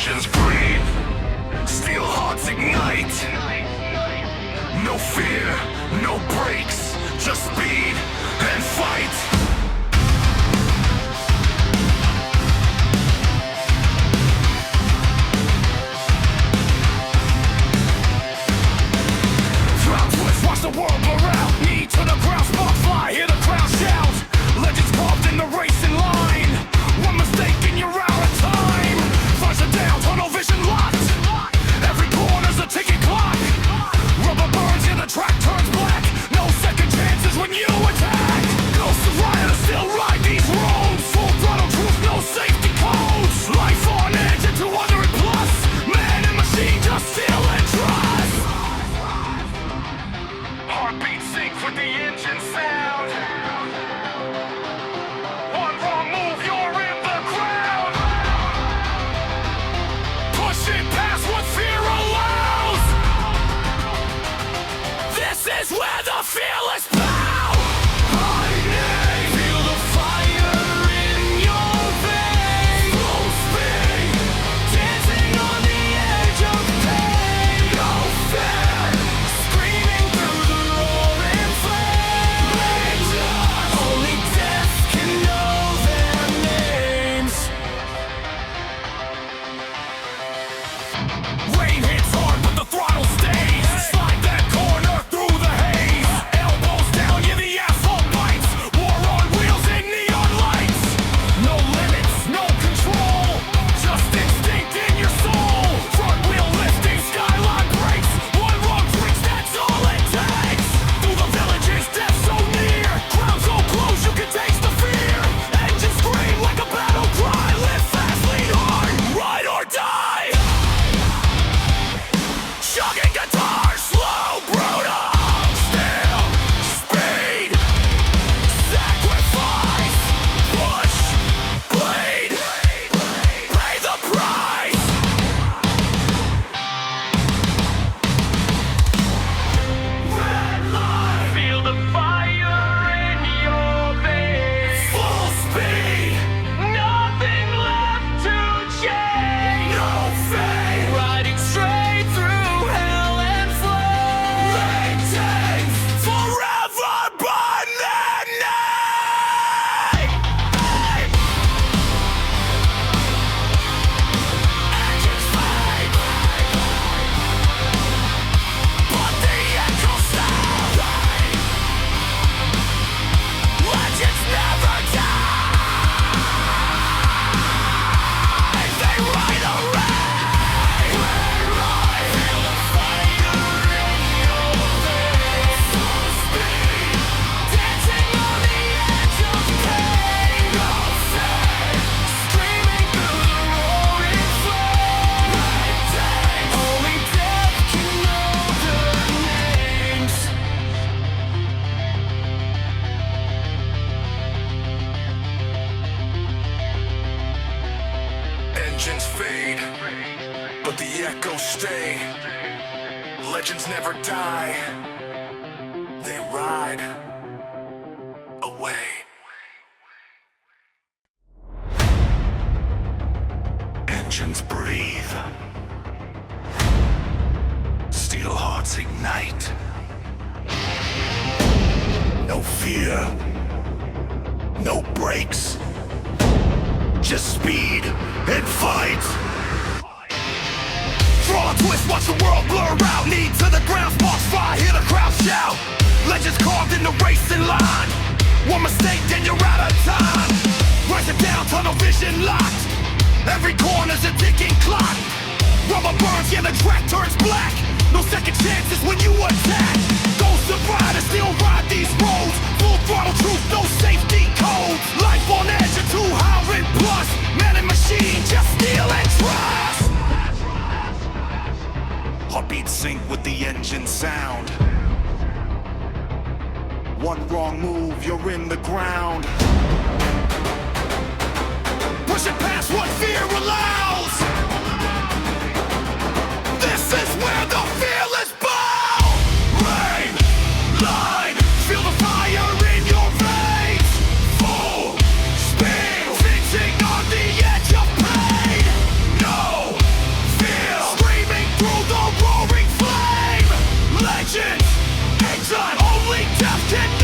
Engines breathe, steel hearts ignite. No fear, no brakes, just speed and fight. Watch the world blur out, knee to the ground, spark fly, hear the crowd shout. Legends carved in the racing line. One mistake and you're out of time. Flash it down, tunnel vision locked. Every corner's a ticking clock. Rubber burns, yeah, the track turns black. No second chances when you attack. Ghosts of riders still ride these roads. Full throttle truth, no safety codes. Life on edge at 200 plus. Man and machine just still and trust. Heartbeat sync with the engine sound. One wrong move, you're in the ground. Push it past what fear allows. This is where the fearless bow. Lightning, feel the fire in your veins. Full speed, dancing on the edge of pain. No fear, screaming through the roaring flames. Only death can know their names. Rain hits hard, but the throttle stays. Slide that corner through the haze. Elbows down, yeah, the asphalt bites. War on wheels and neon lights. No limits, no control. Just instinct in your soul. Front wheel lifting, skyline breaks. One wrong twitch, that's all it takes. Through the villages, death so near. Crowd so close, you can taste the fear. Engines scream like a battle cry. Live fast, lead hard, ride or die. Shocking guitar, slow, brutal. Still, speed, sacrifice. Push, bleed, pay the price. Red light, feel the fire in your veins. Full speed, nothing left to change. No fate, riding straight through hell and flame. Maintains forever by their name. Engines fade, but the echo sound. Legends never die. They ride a ray. Feel the fire in your veins. Full speed, dancing on the edge of pain. No fear, screaming through the roaring flames. Only death can know their names. Engines fade, but the echoes stay. Legends never die. They ride away. Engines breathe. Steel hearts ignite. No fear. No brakes. Just speed and fight. Draw a twist, watch the world blur out. Knee to the ground, sparks fly, hear the crowd shout. Legends carved in the racing line. One mistake, then you're out of time. Rise it down, tunnel vision locked. Every corner's a ticking clock. Rubber burns, yeah, the track turns black. No second chances when you attack. Ghosts of riders still ride these roads. Full throttle truth, no safety codes. Life on edge of 200 plus. Man and machine, just steel and trust. Heartbeat sync with the engine sound. One wrong move, you're in the ground. Pushing past what fear allows. This is where the fearless bow. Rain, line, feel the fire in your veins. Full speed, fixing on the edge of pain. No son. Only death can